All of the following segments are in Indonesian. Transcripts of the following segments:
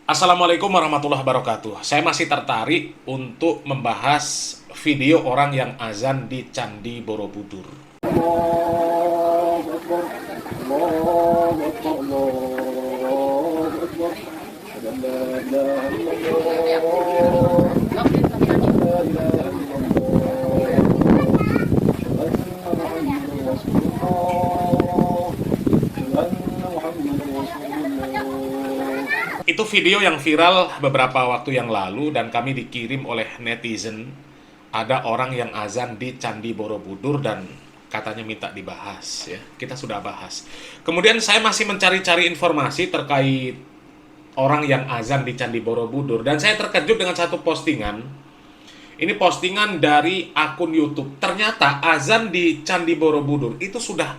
Assalamualaikum warahmatullahi wabarakatuh. Saya masih tertarik untuk membahas video orang yang azan di Candi Borobudur. الله أكبر الله أكبر الله أكبر أشهد أن لا إله إلا الله لا إله إلا الله أشهد أن محمدا رسول الله أشهد أن محمدا رسول الله. Itu video yang viral beberapa waktu yang lalu dan kami dikirim oleh netizen. Ada orang yang azan di Candi Borobudur dan katanya minta dibahas ya. Kita sudah bahas. Kemudian saya masih mencari-cari informasi terkait orang yang azan di Candi Borobudur dan saya terkejut dengan satu postingan. Ini postingan dari akun YouTube. Ternyata azan di Candi Borobudur itu sudah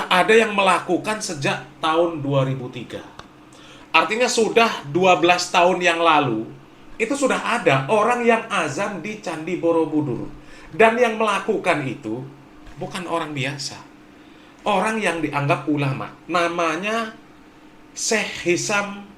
ada yang melakukan sejak tahun 2003. Artinya sudah 12 tahun yang lalu itu sudah ada orang yang azan di Candi Borobudur. Dan yang melakukan itu bukan orang biasa. Orang yang dianggap ulama. Namanya Syekh Hisham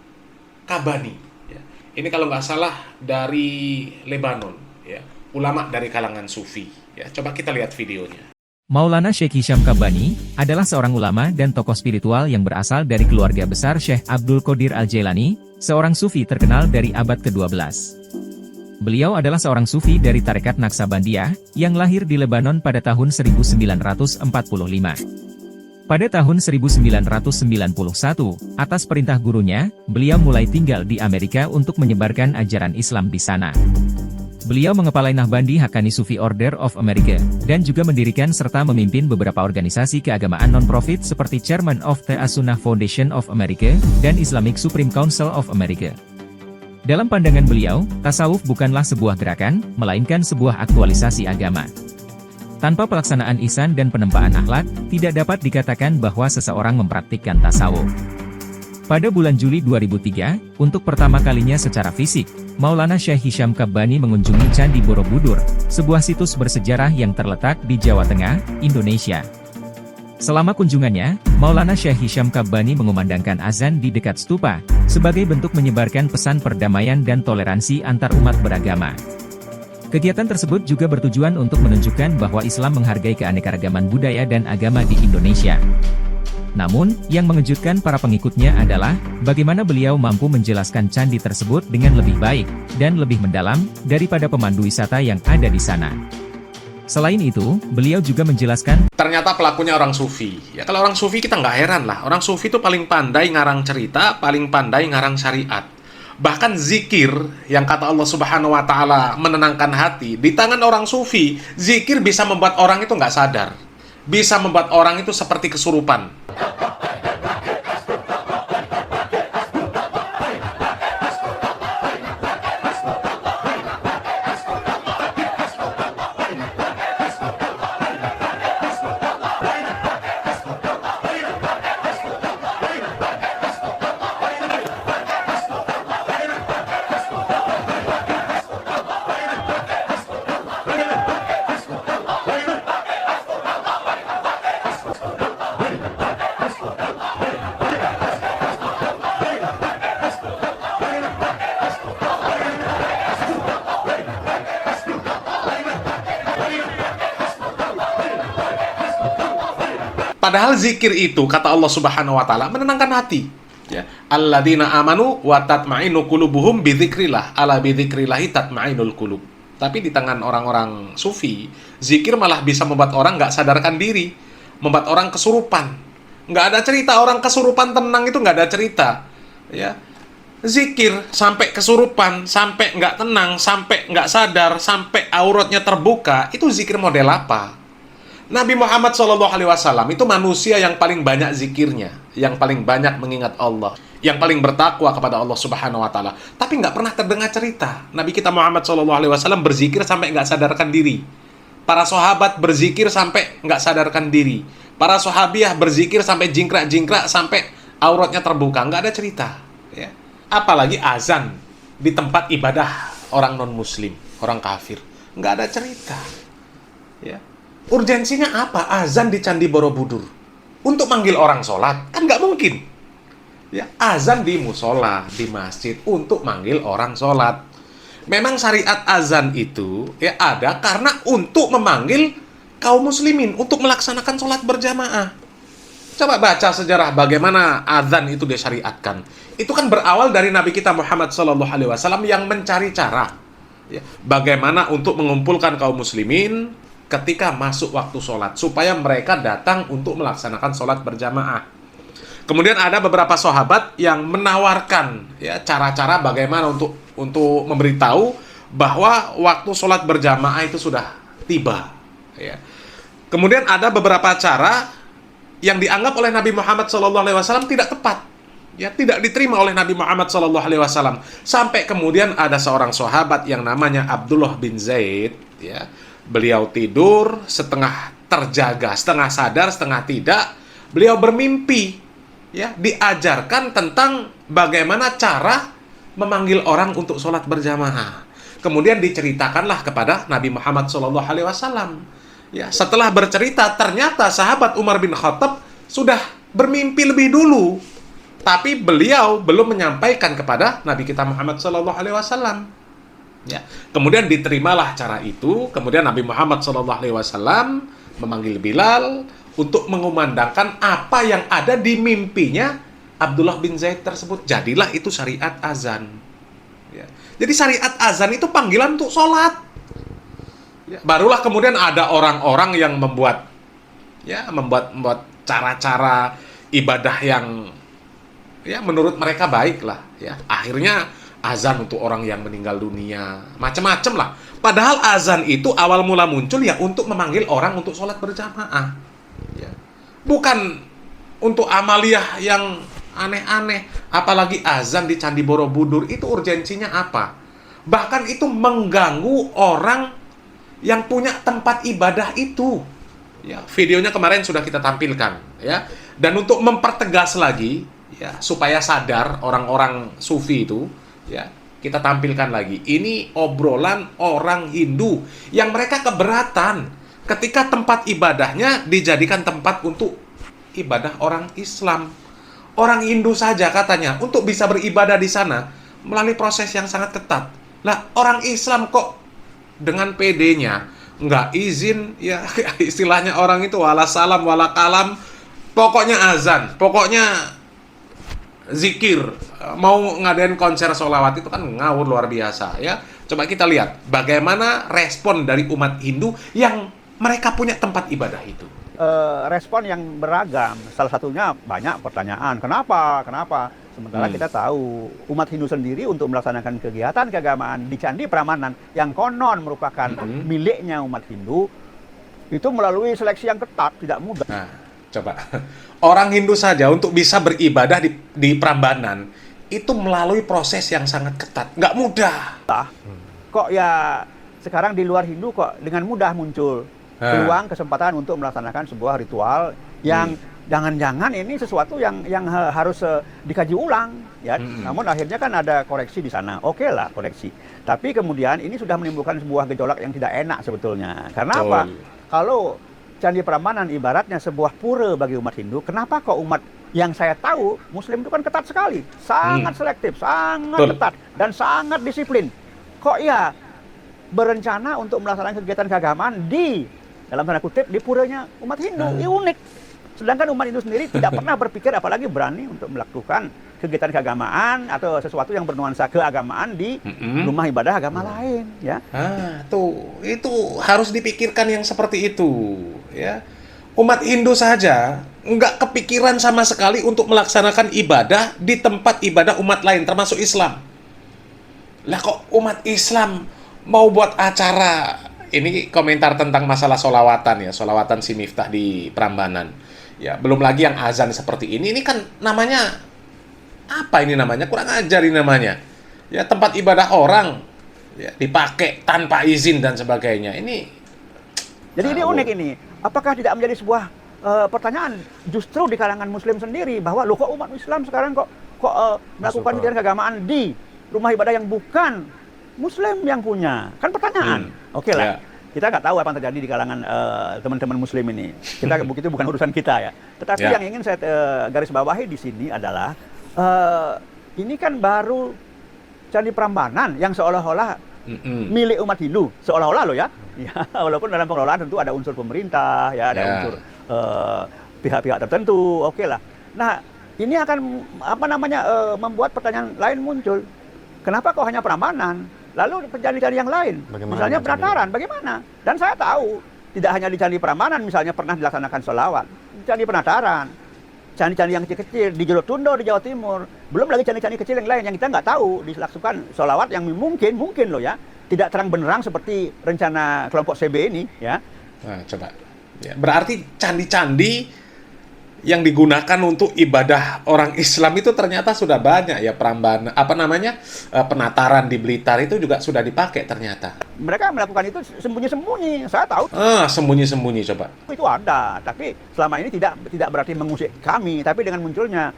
Kabani. Ya. Ini kalau nggak salah dari Lebanon. Ya. Ulama dari kalangan Sufi. Ya. Coba kita lihat videonya. Maulana Syekh Hisham Kabani adalah seorang ulama dan tokoh spiritual yang berasal dari keluarga besar Syekh Abdul Qadir Al-Jailani, seorang sufi terkenal dari abad ke-12. Beliau adalah seorang sufi dari tarekat Naksabandiyah, yang lahir di Lebanon pada tahun 1945. Pada tahun 1991, atas perintah gurunya, beliau mulai tinggal di Amerika untuk menyebarkan ajaran Islam di sana. Beliau mengepalai Nahbandi Haqqani Sufi Order of America, dan juga mendirikan serta memimpin beberapa organisasi keagamaan non-profit seperti Chairman of the As-Sunnah Foundation of America, dan Islamic Supreme Council of America. Dalam pandangan beliau, tasawuf bukanlah sebuah gerakan, melainkan sebuah aktualisasi agama. Tanpa pelaksanaan ihsan dan penempaan akhlak, tidak dapat dikatakan bahwa seseorang mempraktikkan tasawuf. Pada bulan Juli 2003, untuk pertama kalinya secara fisik, Maulana Syekh Hisham Kabani mengunjungi Candi Borobudur, sebuah situs bersejarah yang terletak di Jawa Tengah, Indonesia. Selama kunjungannya, Maulana Syekh Hisham Kabani mengumandangkan azan di dekat stupa, sebagai bentuk menyebarkan pesan perdamaian dan toleransi antar umat beragama. Kegiatan tersebut juga bertujuan untuk menunjukkan bahwa Islam menghargai keanekaragaman budaya dan agama di Indonesia. Namun, yang mengejutkan para pengikutnya adalah, bagaimana beliau mampu menjelaskan candi tersebut dengan lebih baik, dan lebih mendalam, daripada pemandu wisata yang ada di sana. Selain itu, beliau juga menjelaskan, Ternyata pelakunya orang Sufi. Ya kalau orang Sufi kita nggak heran lah. Orang Sufi itu paling pandai ngarang cerita, paling pandai ngarang syariat. Bahkan zikir yang kata Allah Subhanahu wa Ta'ala menenangkan hati, di tangan orang Sufi, zikir bisa membuat orang itu nggak sadar. Bisa membuat orang itu seperti kesurupan. Padahal zikir itu, kata Allah Subhanahu wa Ta'ala, menenangkan hati. Ya. Alladzina amanu wa tatma'innu qulubuhum bidzikrillah. Ala bidzikrillahi tatma'innul qulub. Tapi di tangan orang-orang Sufi, zikir malah bisa membuat orang nggak sadarkan diri, membuat orang kesurupan. Nggak ada cerita orang kesurupan tenang itu, nggak ada cerita. Ya. Zikir sampai kesurupan, sampai nggak tenang, sampai nggak sadar, sampai auratnya terbuka, itu zikir model apa? Nabi Muhammad SAW itu manusia yang paling banyak zikirnya, yang paling banyak mengingat Allah, yang paling bertakwa kepada Allah Subhanahu Wa Taala. Tapi nggak pernah terdengar cerita Nabi kita Muhammad SAW berzikir sampai nggak sadarkan diri. Para sahabat berzikir sampai nggak sadarkan diri. Para sahabiah berzikir sampai jingkrak-jingkrak, sampai auratnya terbuka. Nggak ada cerita. Ya. Apalagi azan di tempat ibadah orang non-muslim, orang kafir. Nggak ada cerita. Ya. Urgensinya apa azan di Candi Borobudur? Untuk manggil orang sholat? Kan nggak mungkin. Ya, azan di musola, di masjid untuk manggil orang sholat. Memang syariat azan itu ya ada karena untuk memanggil kaum muslimin untuk melaksanakan sholat berjamaah. Coba baca sejarah bagaimana azan itu disyariatkan. Itu kan berawal dari Nabi kita Muhammad SAW yang mencari cara ya, bagaimana untuk mengumpulkan kaum muslimin ketika masuk waktu sholat supaya mereka datang untuk melaksanakan sholat berjamaah. Kemudian ada beberapa sahabat yang menawarkan ya cara-cara bagaimana untuk memberitahu bahwa waktu sholat berjamaah itu sudah tiba. Ya. Kemudian ada beberapa cara yang dianggap oleh Nabi Muhammad SAW tidak tepat, ya tidak diterima oleh Nabi Muhammad SAW. Sampai kemudian ada seorang sahabat yang namanya Abdullah bin Zaid, ya beliau tidur setengah terjaga, setengah sadar, setengah tidak. Beliau bermimpi. Ya, diajarkan tentang bagaimana cara memanggil orang untuk sholat berjamaah. Kemudian diceritakanlah kepada Nabi Muhammad SAW. Ya, setelah bercerita, ternyata sahabat Umar bin Khattab sudah bermimpi lebih dulu, tapi beliau belum menyampaikan kepada Nabi kita Muhammad SAW. Ya, kemudian diterimalah cara itu. Kemudian Nabi Muhammad SAW memanggil Bilal untuk mengumandangkan apa yang ada di mimpinya Abdullah bin Zaid tersebut. Jadilah itu syariat azan. Ya. Jadi syariat azan itu panggilan untuk sholat. Ya. Barulah kemudian ada orang-orang yang membuat cara-cara ibadah yang ya menurut mereka baik lah. Ya. Akhirnya azan untuk orang yang meninggal dunia, macam-macam lah. Padahal azan itu awal mula muncul ya untuk memanggil orang untuk sholat berjamaah. Ya. Bukan untuk amaliyah yang aneh-aneh. Apalagi azan di Candi Borobudur, itu urgensinya apa? Bahkan itu mengganggu orang yang punya tempat ibadah itu. Ya, videonya kemarin sudah kita tampilkan, ya. Dan untuk mempertegas lagi, ya, supaya sadar orang-orang sufi itu, ya, kita tampilkan lagi. Ini obrolan orang Hindu yang mereka keberatan ketika tempat ibadahnya dijadikan tempat untuk ibadah orang Islam. Orang Hindu saja katanya untuk bisa beribadah di sana melalui proses yang sangat ketat. Lah, orang Islam kok dengan PD-nya nggak izin, ya istilahnya orang itu wala salam wala kalam, pokoknya azan, pokoknya zikir, mau ngadain konser sholawat itu kan ngawur luar biasa, ya. Coba kita lihat bagaimana respon dari umat Hindu yang mereka punya tempat ibadah itu. Respon yang beragam. Salah satunya banyak pertanyaan. Kenapa? Sementara kita tahu umat Hindu sendiri untuk melaksanakan kegiatan keagamaan di Candi Prambanan yang konon merupakan miliknya umat Hindu itu melalui seleksi yang ketat, tidak mudah. Nah, coba orang Hindu saja untuk bisa beribadah di Prambanan itu melalui proses yang sangat ketat, nggak mudah. Kok ya sekarang di luar Hindu kok dengan mudah muncul peluang kesempatan untuk melaksanakan sebuah ritual yang jangan-jangan ini sesuatu yang harus dikaji ulang, ya. Namun akhirnya kan ada koreksi di sana. Oke lah koreksi. Tapi kemudian ini sudah menimbulkan sebuah gejolak yang tidak enak sebetulnya. Karena apa? Kalau Candi Prambanan ibaratnya sebuah pura bagi umat Hindu, kenapa kok umat yang saya tahu Muslim itu kan ketat sekali, sangat selektif, sangat ketat dan sangat disiplin. Kok ya berencana untuk melaksanakan kegiatan keagamaan di dalam tanda kutip di puranya umat Hindu? Ini unik. Sedangkan umat Hindu sendiri tidak pernah berpikir apalagi berani untuk melakukan kegiatan keagamaan atau sesuatu yang bernuansa keagamaan di rumah ibadah agama lain, ya. Tuh, itu harus dipikirkan yang seperti itu, ya. Umat Hindu saja nggak kepikiran sama sekali untuk melaksanakan ibadah di tempat ibadah umat lain, termasuk Islam. Lah kok umat Islam mau buat acara, ini komentar tentang masalah sholawatan ya, sholawatan si Miftah di Prambanan. Ya, belum lagi yang azan seperti ini kan namanya, apa ini namanya? Kurang ajar ini namanya. Ya, tempat ibadah orang, ya, dipakai tanpa izin dan sebagainya. Jadi ini unik ini. Apakah tidak menjadi sebuah pertanyaan justru di kalangan Muslim sendiri bahwa loh kok umat Islam sekarang kok melakukan kegiatan keagamaan di rumah ibadah yang bukan Muslim yang punya? Kan pertanyaan. Oke lah. Yeah. Kita nggak tahu apa yang terjadi di kalangan teman-teman Muslim ini. Kita begitu bukan urusan kita ya. Tetapi yang ingin saya garis bawahi di sini adalah ini kan baru Candi Prambanan yang seolah-olah milik umat Hindu, seolah-olah loh ya. Ya, walaupun dalam pengelolaan tentu ada unsur pemerintah, ya ada unsur pihak-pihak tertentu, oke lah. Nah, ini akan membuat pertanyaan lain muncul. Kenapa kok hanya Prambanan? Lalu candi-candi yang lain, misalnya Penataran, bagaimana? Dan saya tahu tidak hanya di Candi Prambanan, misalnya pernah dilaksanakan sholawat, di Candi Penataran, candi-candi yang kecil-kecil di Jolotundo di Jawa Timur, belum lagi candi-candi kecil yang lain yang kita nggak tahu dilakukan sholawat yang mungkin loh ya, tidak terang benderang seperti rencana kelompok CB ini ya. Nah, coba. Ya, berarti candi-candi yang digunakan untuk ibadah orang Islam itu ternyata sudah banyak ya, Prambanan, Penataran di Blitar itu juga sudah dipakai ternyata. Mereka melakukan itu sembunyi-sembunyi, saya tahu. Sembunyi-sembunyi coba. Itu ada, tapi selama ini tidak berarti mengusik kami, tapi dengan munculnya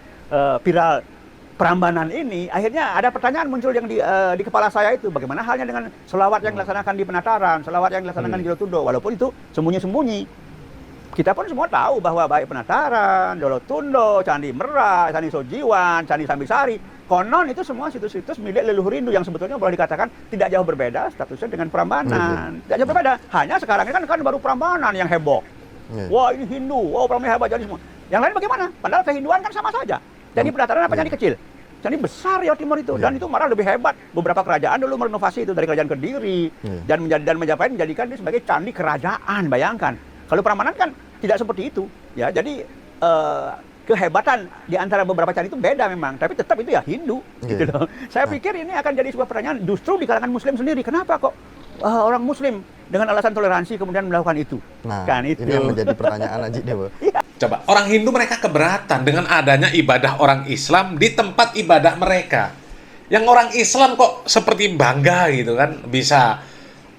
viral Prambanan ini, akhirnya ada pertanyaan muncul yang di kepala saya itu, bagaimana halnya dengan selawat yang dilaksanakan di Penataran, selawat yang dilaksanakan di Jolotundo, walaupun itu sembunyi-sembunyi. Kita pun semua tahu bahwa baik Penataran, Jolotundo, Candi Merah, Candi Sojiwan, Candi Sambisari, konon itu semua situs-situs milik leluhur Hindu yang sebetulnya boleh dikatakan tidak jauh berbeda statusnya dengan Prambanan. Tidak jauh berbeda. Hanya sekarang ini kan baru Prambanan yang heboh. Wah, ini Hindu, wah Prambanan hebat, jadi semua. Yang lain bagaimana? Padahal kehinduan kan sama saja. Jadi Penataran apa candi kecil? Candi besar Jawa Timur itu, dan itu malah lebih hebat. Beberapa kerajaan dulu merenovasi itu dari kerajaan Kediri dan menjadikan dia sebagai candi kerajaan. Bayangkan. Kalau Prambanan kan tidak seperti itu, ya. Jadi kehebatan di antara beberapa candi itu beda memang, tapi tetap itu ya Hindu, gitu loh. Saya pikir ini akan jadi sebuah pertanyaan justru di kalangan Muslim sendiri. Kenapa kok orang Muslim dengan alasan toleransi kemudian melakukan itu? Nah, kan itu. Ini yang menjadi pertanyaan Haji Dewa. Coba, orang Hindu mereka keberatan dengan adanya ibadah orang Islam di tempat ibadah mereka. Yang orang Islam kok seperti bangga gitu kan, bisa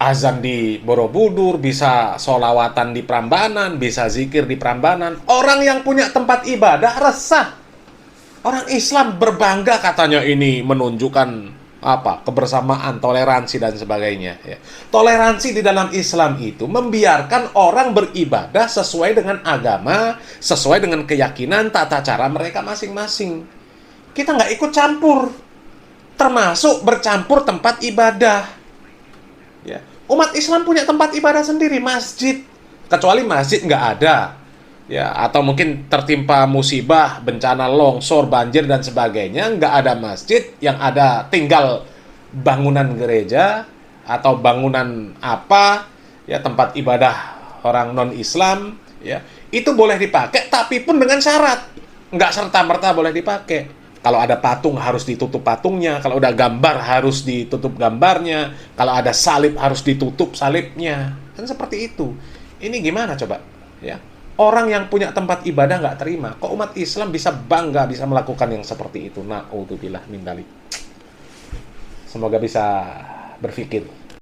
azan di Borobudur, bisa sholawatan di Prambanan, bisa zikir di Prambanan. Orang yang punya tempat ibadah resah. Orang Islam berbangga katanya ini menunjukkan kebersamaan, toleransi dan sebagainya. Ya. Toleransi di dalam Islam itu membiarkan orang beribadah sesuai dengan agama, sesuai dengan keyakinan, tata cara mereka masing-masing. Kita nggak ikut campur, termasuk bercampur tempat ibadah. Ya. Umat Islam punya tempat ibadah sendiri, masjid. Kecuali masjid nggak ada. Ya, atau mungkin tertimpa musibah, bencana longsor, banjir, dan sebagainya. Nggak ada masjid, yang ada tinggal bangunan gereja, atau bangunan tempat ibadah orang non-Islam. Ya. Itu boleh dipakai, tapi pun dengan syarat. Nggak serta-merta boleh dipakai. Kalau ada patung harus ditutup patungnya, kalau ada gambar harus ditutup gambarnya, kalau ada salib harus ditutup salibnya. Kan seperti itu. Ini gimana coba? Ya. Orang yang punya tempat ibadah nggak terima. Kok umat Islam bisa bangga bisa melakukan yang seperti itu? Na'udzubillah min dzalik. Semoga bisa berpikir.